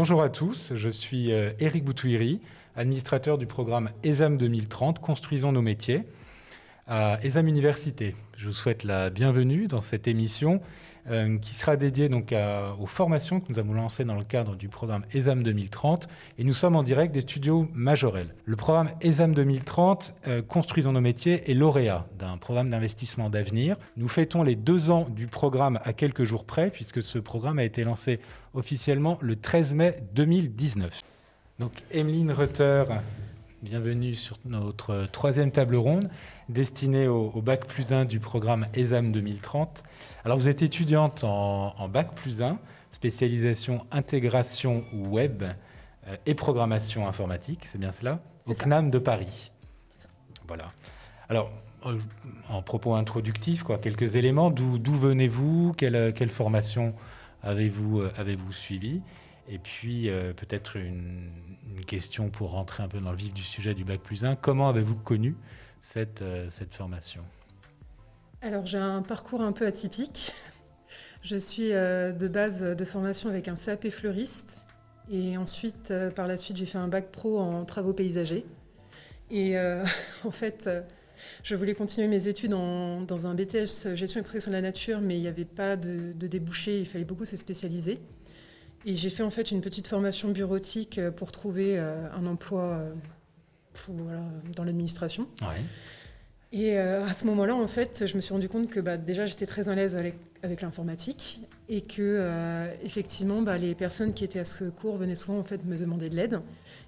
Bonjour à tous, je suis Éric Boutouiri, administrateur du programme ESAM 2030, Construisons nos métiers, à ESAM Université. Je vous souhaite la bienvenue dans cette émission qui sera dédiée donc aux formations que nous avons lancées dans le cadre du programme ESAM 2030 et nous sommes en direct des studios Majorel. Le programme ESAM 2030, Construisons nos métiers, est lauréat d'un programme d'investissement d'avenir. Nous fêtons les 2 ans du programme à quelques jours près puisque ce programme a été lancé officiellement le 13 mai 2019. Donc Emeline Rutter, bienvenue sur notre 3e table ronde destinée au Bac+1 du programme ESAM 2030. Alors vous êtes étudiante en Bac+1, spécialisation intégration web et programmation informatique, c'est bien cela, au CNAM de Paris. C'est ça. Voilà. Alors, en propos introductifs, quelques éléments. D'où venez-vous? Quelle formation avez-vous suivi? Et puis, peut-être une question pour rentrer un peu dans le vif du sujet du Bac+1. Comment avez-vous connu cette formation? Alors, j'ai un parcours un peu atypique. Je suis de base de formation avec un CAP fleuriste. Et ensuite, par la suite, j'ai fait un bac pro en travaux paysagers. Et en fait, je voulais continuer mes études dans un BTS gestion et protection de la nature, mais il n'y avait pas de débouché, il fallait beaucoup se spécialiser. Et j'ai fait en fait une petite formation bureautique pour trouver un emploi dans l'administration. Ouais. Et à ce moment-là, en fait, je me suis rendu compte que déjà j'étais très à l'aise avec l'informatique et que effectivement, les personnes qui étaient à ce cours venaient souvent en fait me demander de l'aide.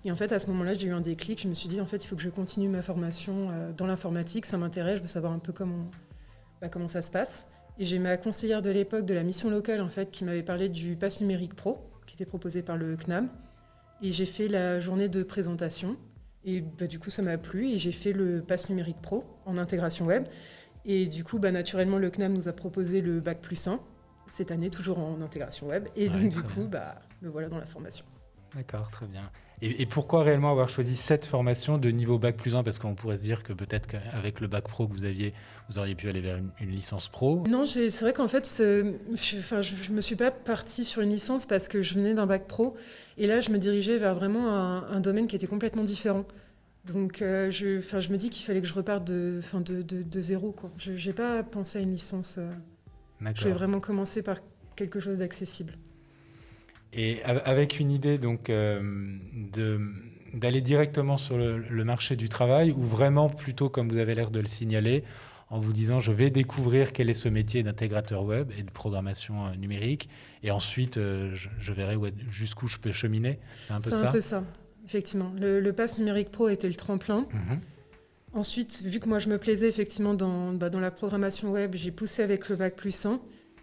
Et en fait, à ce moment-là, j'ai eu un déclic. Je me suis dit en fait, il faut que je continue ma formation dans l'informatique. Ça m'intéresse. Je veux savoir un peu comment ça se passe. Et j'ai ma conseillère de l'époque de la mission locale en fait qui m'avait parlé du Pass numérique pro qui était proposé par le CNAM. Et j'ai fait la journée de présentation. Et du coup, ça m'a plu et j'ai fait le Pass numérique pro en intégration web. Et du coup, naturellement, le CNAM nous a proposé le Bac+1 cette année, toujours en intégration web. Et donc, du coup, me voilà dans la formation. D'accord, très bien. Et pourquoi réellement avoir choisi cette formation de niveau Bac+1? Parce qu'on pourrait se dire que peut-être qu'avec le Bac Pro que vous auriez pu aller vers une licence pro. Non, c'est vrai qu'en fait, je me suis pas partie sur une licence parce que je venais d'un Bac Pro. Et là, je me dirigeais vers vraiment un domaine qui était complètement différent. Donc, je me dis qu'il fallait que je reparte de zéro, quoi. Je n'ai pas pensé à une licence. Je vais vraiment commencer par quelque chose d'accessible. Et avec une idée donc d'aller directement sur le marché du travail ou vraiment plutôt, comme vous avez l'air de le signaler, en vous disant je vais découvrir quel est ce métier d'intégrateur web et de programmation numérique et ensuite je verrai jusqu'où je peux cheminer. C'est un peu ça. Effectivement. Le Pass numérique pro était le tremplin. Ensuite, vu que moi je me plaisais effectivement dans la programmation web, j'ai poussé avec le Bac+1.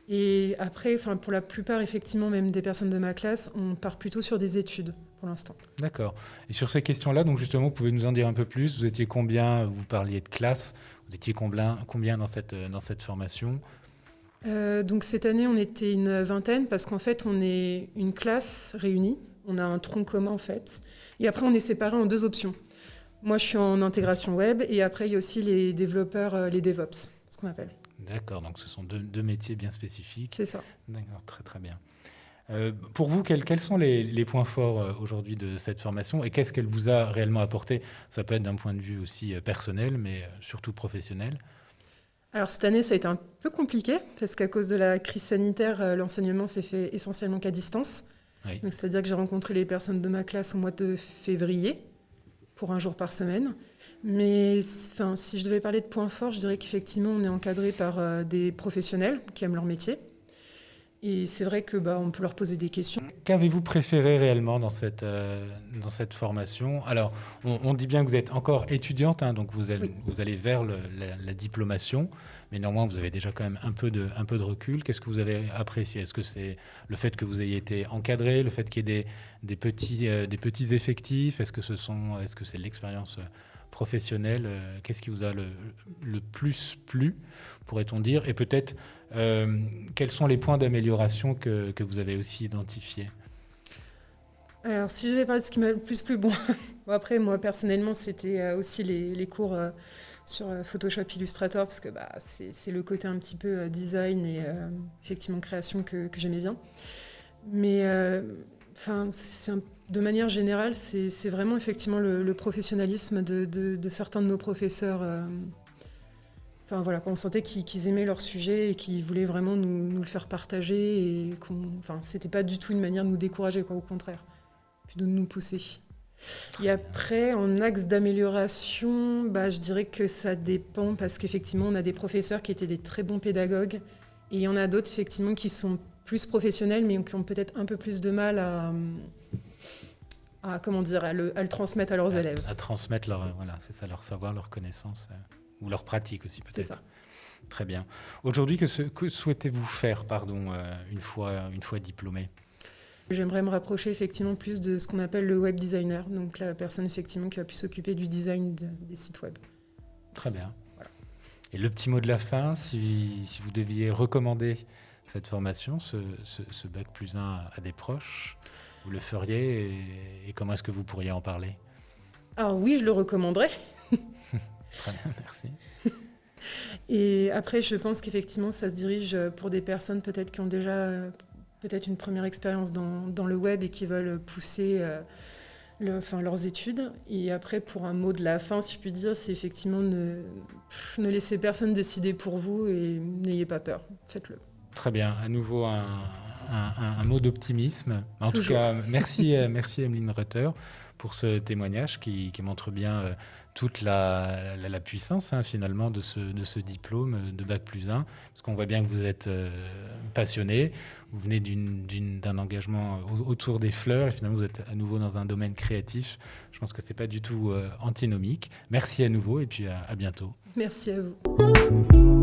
Et après, pour la plupart, effectivement, même des personnes de ma classe, on part plutôt sur des études pour l'instant. D'accord. Et sur ces questions-là, donc justement, vous pouvez nous en dire un peu plus? Vous étiez combien? Vous parliez de classe. Vous étiez combien dans cette formation? Donc cette année, on était une vingtaine parce qu'en fait, on est une classe réunie. On a un tronc commun en fait. Et après, on est séparés en 2 options. Moi, je suis en intégration web et après, il y a aussi les développeurs, les DevOps, ce qu'on appelle. D'accord, donc ce sont deux métiers bien spécifiques. C'est ça. D'accord, très très bien. Pour vous, quels sont les points forts aujourd'hui de cette formation et qu'est-ce qu'elle vous a réellement apporté? Ça peut être d'un point de vue aussi personnel, mais surtout professionnel. Alors cette année, ça a été un peu compliqué parce qu'à cause de la crise sanitaire, l'enseignement s'est fait essentiellement qu'à distance. Oui. Donc, c'est-à-dire que j'ai rencontré les personnes de ma classe au mois de février pour 1 jour par semaine. Mais si je devais parler de points forts, je dirais qu'effectivement, on est encadré par des professionnels qui aiment leur métier. Et c'est vrai que on peut leur poser des questions. Qu'avez-vous préféré réellement dans cette formation? Alors, on dit bien que vous êtes encore étudiante, donc vous allez vers la diplomation, mais néanmoins, vous avez déjà quand même un peu de recul. Qu'est-ce que vous avez apprécié? Est-ce que c'est le fait que vous ayez été encadré, le fait qu'il y ait des petits effectifs? Est-ce que c'est l'expérience professionnelle? Qu'est-ce qui vous a le plus plu, pourrait-on dire? Et peut-être, quels sont les points d'amélioration que vous avez aussi identifiés? Alors, si je vais parler de ce qui m'a le plus plu, après, moi, personnellement, c'était aussi les cours sur Photoshop Illustrator, parce que c'est le côté un petit peu design et effectivement création que j'aimais bien. Mais Enfin, de manière générale, c'est vraiment effectivement le professionnalisme de certains de nos professeurs. Enfin voilà, qu'on sentait qu'ils aimaient leur sujet et qu'ils voulaient vraiment nous le faire partager. Et c'était pas du tout une manière de nous décourager, quoi, au contraire, puis de nous pousser. Et après, en axe d'amélioration, je dirais que ça dépend parce qu'effectivement, on a des professeurs qui étaient des très bons pédagogues et il y en a d'autres effectivement qui sont plus professionnels mais qui ont peut-être un peu plus de mal à le transmettre à leurs élèves. À transmettre leur savoir, leur connaissance ou leur pratique aussi peut-être. C'est ça. Très bien. Aujourd'hui, que souhaitez-vous faire, une fois diplômé ? J'aimerais me rapprocher effectivement plus de ce qu'on appelle le web designer, donc la personne effectivement qui va plus s'occuper du design des sites web. Très bien. Voilà. Et le petit mot de la fin, si vous deviez recommander cette formation, ce bac plus 1 à des proches, vous le feriez et comment est-ce que vous pourriez en parler ? Alors oui, je le recommanderais. Très bien, merci. Et après, je pense qu'effectivement, ça se dirige pour des personnes peut-être qui ont déjà peut-être une première expérience dans le web et qui veulent pousser leurs études. Et après, pour un mot de la fin, si je puis dire, c'est effectivement ne laissez personne décider pour vous et n'ayez pas peur, faites-le. Très bien, à nouveau un mot d'optimisme. En Toujours. tout cas, merci Emeline Rutter pour ce témoignage qui montre bien toute la puissance finalement de ce diplôme de Bac plus 1, parce qu'on voit bien que vous êtes passionné, vous venez d'un engagement autour des fleurs et finalement vous êtes à nouveau dans un domaine créatif. Je pense que ce n'est pas du tout antinomique. Merci à nouveau et puis à bientôt. Merci à vous.